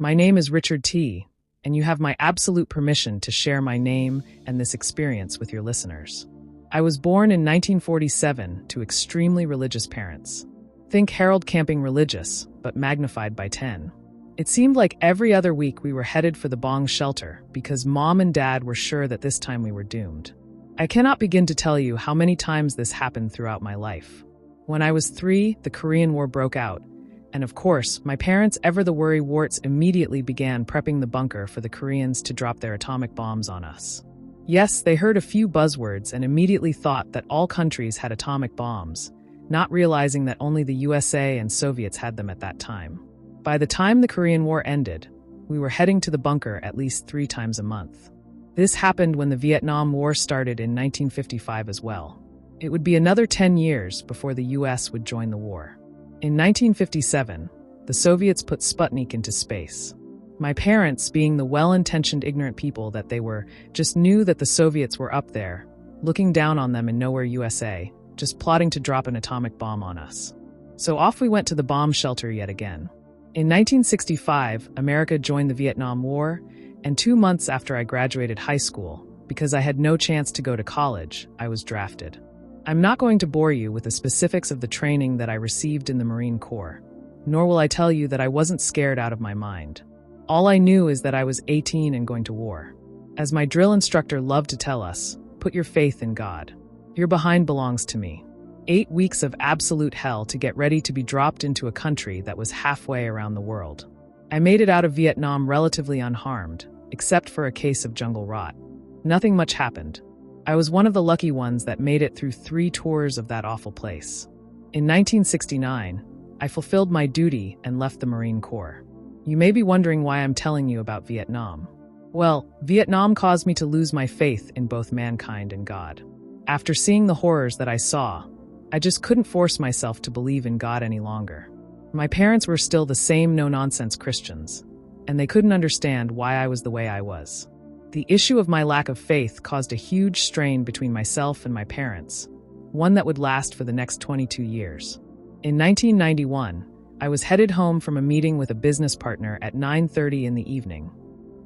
My name is Richard T., and you have my absolute permission to share my name and this experience with your listeners. I was born in 1947 to extremely religious parents. Think Harold Camping religious, but magnified by 10. It seemed like every other week we were headed for the bomb shelter because Mom and Dad were sure that this time we were doomed. I cannot begin to tell you how many times this happened throughout my life. When I was 3, the Korean War broke out, and of course, my parents, ever the worry-warts, immediately began prepping the bunker for the Koreans to drop their atomic bombs on us. Yes, they heard a few buzzwords and immediately thought that all countries had atomic bombs, not realizing that only the USA and Soviets had them at that time. By the time the Korean War ended, we were heading to the bunker at least 3 times a month. This happened when the Vietnam War started in 1955 as well. It would be another 10 years before the US would join the war. In 1957, the Soviets put Sputnik into space. My parents, being the well-intentioned ignorant people that they were, just knew that the Soviets were up there, looking down on them in nowhere USA, just plotting to drop an atomic bomb on us. So off we went to the bomb shelter yet again. In 1965, America joined the Vietnam War, and 2 months after I graduated high school, because I had no chance to go to college, I was drafted. I'm not going to bore you with the specifics of the training that I received in the Marine Corps, nor will I tell you that I wasn't scared out of my mind. All I knew is that I was 18 and going to war. As my drill instructor loved to tell us, put your faith in God. Your behind belongs to me. 8 weeks of absolute hell to get ready to be dropped into a country that was halfway around the world. I made it out of Vietnam relatively unharmed, except for a case of jungle rot. Nothing much happened. I was one of the lucky ones that made it through 3 tours of that awful place. In 1969, I fulfilled my duty and left the Marine Corps. You may be wondering why I'm telling you about Vietnam. Well, Vietnam caused me to lose my faith in both mankind and God. After seeing the horrors that I saw, I just couldn't force myself to believe in God any longer. My parents were still the same no-nonsense Christians, and they couldn't understand why I was the way I was. The issue of my lack of faith caused a huge strain between myself and my parents, one that would last for the next 22 years. In 1991, I was headed home from a meeting with a business partner at 9:30 in the evening,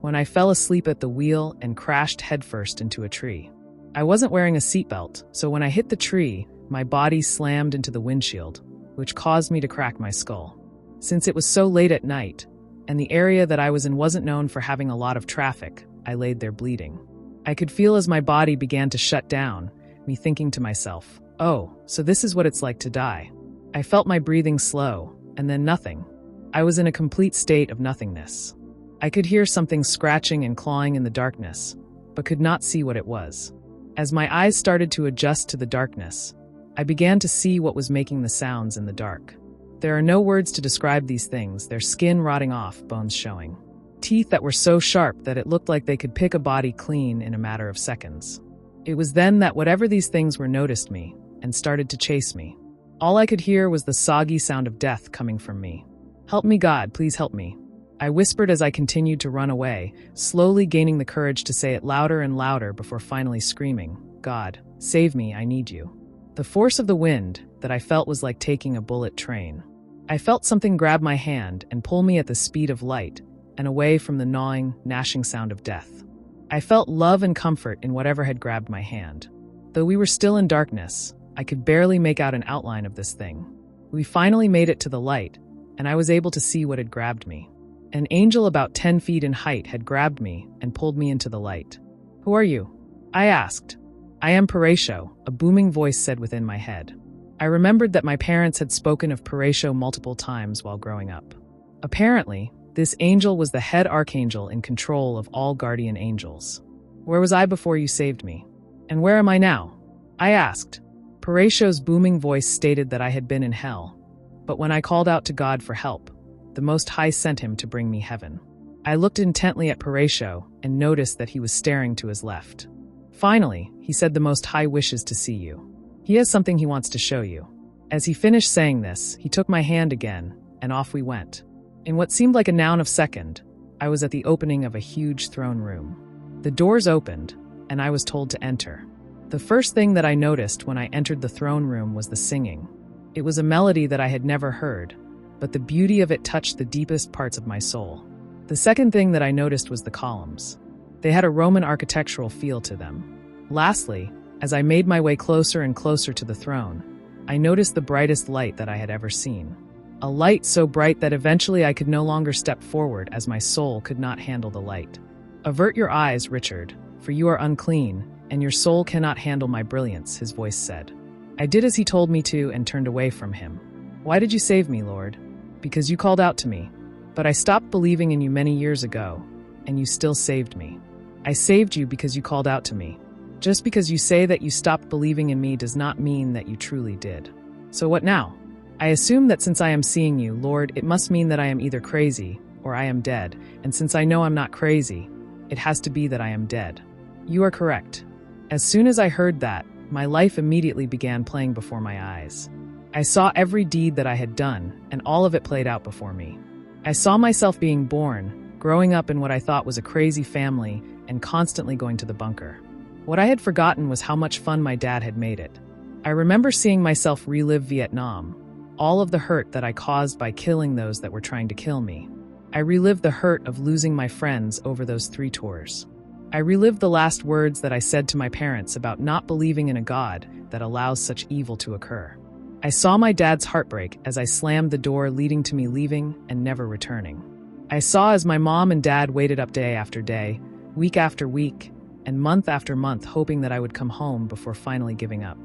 when I fell asleep at the wheel and crashed headfirst into a tree. I wasn't wearing a seatbelt, so when I hit the tree, my body slammed into the windshield, which caused me to crack my skull. Since it was so late at night, and the area that I was in wasn't known for having a lot of traffic, I laid there bleeding. I could feel as my body began to shut down, me thinking to myself, oh, so this is what it's like to die. I felt my breathing slow, and then nothing. I was in a complete state of nothingness. I could hear something scratching and clawing in the darkness, but could not see what it was. As my eyes started to adjust to the darkness, I began to see what was making the sounds in the dark. There are no words to describe these things, their skin rotting off, bones showing. Teeth that were so sharp that it looked like they could pick a body clean in a matter of seconds. It was then that whatever these things were noticed me and started to chase me. All I could hear was the soggy sound of death coming from me. Help me, God, please help me. I whispered as I continued to run away, slowly gaining the courage to say it louder and louder before finally screaming, God, save me, I need you. The force of the wind that I felt was like taking a bullet train. I felt something grab my hand and pull me at the speed of light, and away from the gnawing, gnashing sound of death. I felt love and comfort in whatever had grabbed my hand. Though we were still in darkness, I could barely make out an outline of this thing. We finally made it to the light, and I was able to see what had grabbed me. An angel about 10 feet in height had grabbed me and pulled me into the light. Who are you? I asked. I am Paresho, a booming voice said within my head. I remembered that my parents had spoken of Paresho multiple times while growing up. Apparently, this angel was the head archangel in control of all guardian angels. Where was I before you saved me? And where am I now? I asked. Paresho's booming voice stated that I had been in hell, but when I called out to God for help, the Most High sent him to bring me heaven. I looked intently at Paresho and noticed that he was staring to his left. Finally, he said the Most High wishes to see you. He has something he wants to show you. As he finished saying this, he took my hand again, and off we went. In what seemed like a noun of second, I was at the opening of a huge throne room. The doors opened, and I was told to enter. The first thing that I noticed when I entered the throne room was the singing. It was a melody that I had never heard, but the beauty of it touched the deepest parts of my soul. The second thing that I noticed was the columns. They had a Roman architectural feel to them. Lastly, as I made my way closer and closer to the throne, I noticed the brightest light that I had ever seen. A light so bright that eventually I could no longer step forward as my soul could not handle the light. "Avert your eyes, Richard, for you are unclean, and your soul cannot handle my brilliance," his voice said. I did as he told me to and turned away from him. "Why did you save me, Lord?" "Because you called out to me. But I stopped believing in you many years ago, and you still saved me." "I saved you because you called out to me. Just because you say that you stopped believing in me does not mean that you truly did. So what now?" "I assume that since I am seeing you, Lord, it must mean that I am either crazy or I am dead, and since I know I'm not crazy, it has to be that I am dead." "You are correct." As soon as I heard that, my life immediately began playing before my eyes. I saw every deed that I had done, and all of it played out before me. I saw myself being born, growing up in what I thought was a crazy family, and constantly going to the bunker. What I had forgotten was how much fun my dad had made it. I remember seeing myself relive Vietnam, all of the hurt that I caused by killing those that were trying to kill me. I relived the hurt of losing my friends over those 3 tours. I relived the last words that I said to my parents about not believing in a God that allows such evil to occur. I saw my dad's heartbreak as I slammed the door leading to me leaving and never returning. I saw as my mom and dad waited up day after day, week after week, and month after month hoping that I would come home before finally giving up.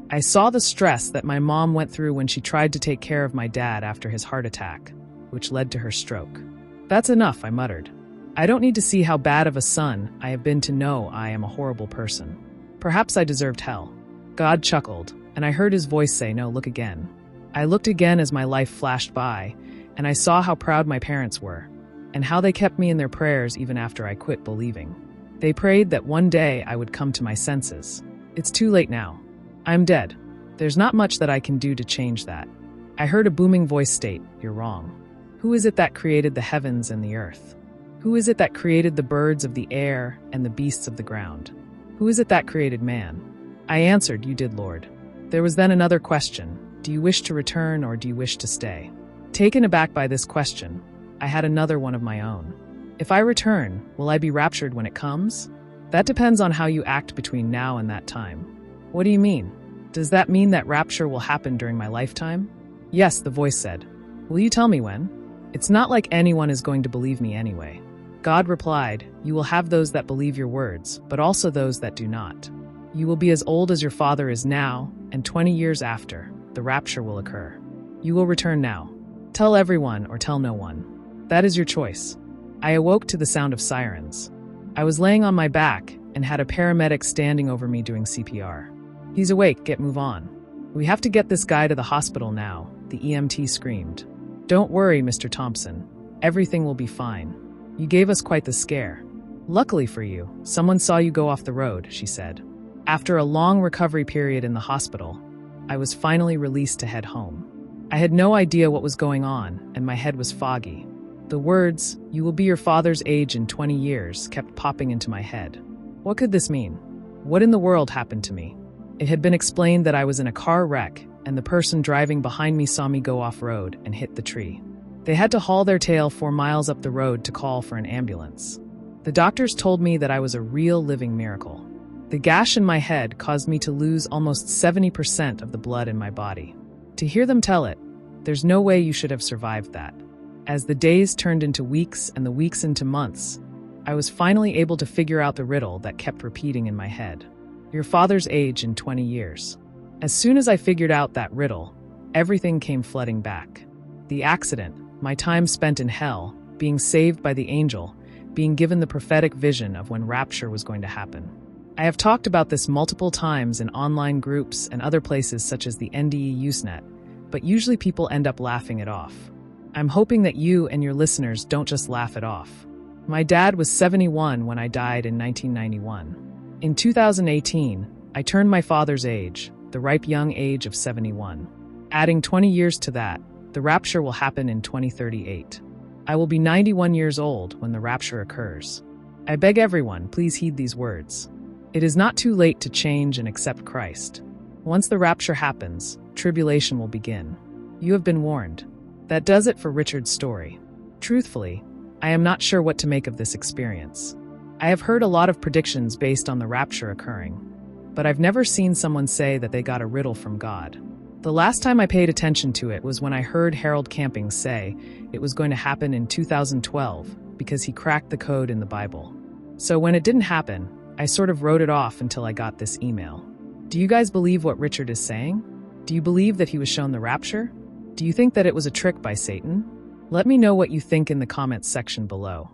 I saw the stress that my mom went through when she tried to take care of my dad after his heart attack, which led to her stroke. "That's enough," I muttered. "I don't need to see how bad of a son I have been to know I am a horrible person. Perhaps I deserved hell." God chuckled, and I heard his voice say, "No, look again." I looked again as my life flashed by, and I saw how proud my parents were, and how they kept me in their prayers even after I quit believing. They prayed that one day I would come to my senses. It's too late now. I'm dead. There's not much that I can do to change that. I heard a booming voice state, "You're wrong. Who is it that created the heavens and the earth? Who is it that created the birds of the air and the beasts of the ground? Who is it that created man?" I answered, "You did, Lord." There was then another question. "Do you wish to return or do you wish to stay?" Taken aback by this question, I had another one of my own. "If I return, will I be raptured when it comes?" "That depends on how you act between now and that time." "What do you mean? Does that mean that rapture will happen during my lifetime?" "Yes," the voice said. "Will you tell me when?" "It's not like anyone is going to believe me anyway." God replied, "You will have those that believe your words, but also those that do not. You will be as old as your father is now, and 20 years after, the rapture will occur. You will return now. Tell everyone or tell no one. That is your choice." I awoke to the sound of sirens. I was laying on my back and had a paramedic standing over me doing CPR. "He's awake, move on. We have to get this guy to the hospital now," the EMT screamed. "Don't worry, Mr. Thompson. Everything will be fine. You gave us quite the scare." "Luckily for you, someone saw you go off the road," she said. After a long recovery period in the hospital, I was finally released to head home. I had no idea what was going on, and my head was foggy. The words, "You will be your father's age in 20 years, kept popping into my head. What could this mean? What in the world happened to me? It had been explained that I was in a car wreck, and the person driving behind me saw me go off-road and hit the tree. They had to haul their tail 4 miles up the road to call for an ambulance. The doctors told me that I was a real living miracle. The gash in my head caused me to lose almost 70% of the blood in my body. To hear them tell it, there's no way you should have survived that. As the days turned into weeks and the weeks into months, I was finally able to figure out the riddle that kept repeating in my head. Your father's age in 20 years. As soon as I figured out that riddle, everything came flooding back. The accident, my time spent in hell, being saved by the angel, being given the prophetic vision of when rapture was going to happen. I have talked about this multiple times in online groups and other places such as the NDE Usenet, but usually people end up laughing it off. I'm hoping that you and your listeners don't just laugh it off. My dad was 71 when I died in 1991. In 2018, I turned my father's age, the ripe young age of 71. Adding 20 years to that, the rapture will happen in 2038. I will be 91 years old when the rapture occurs. I beg everyone, please heed these words. It is not too late to change and accept Christ. Once the rapture happens, tribulation will begin. You have been warned. That does it for Richard's story. Truthfully, I am not sure what to make of this experience. I have heard a lot of predictions based on the rapture occurring, but I've never seen someone say that they got a riddle from God. The last time I paid attention to it was when I heard Harold Camping say it was going to happen in 2012 because he cracked the code in the Bible. So when it didn't happen, I sort of wrote it off until I got this email. Do you guys believe what Richard is saying? Do you believe that he was shown the rapture? Do you think that it was a trick by Satan? Let me know what you think in the comments section below.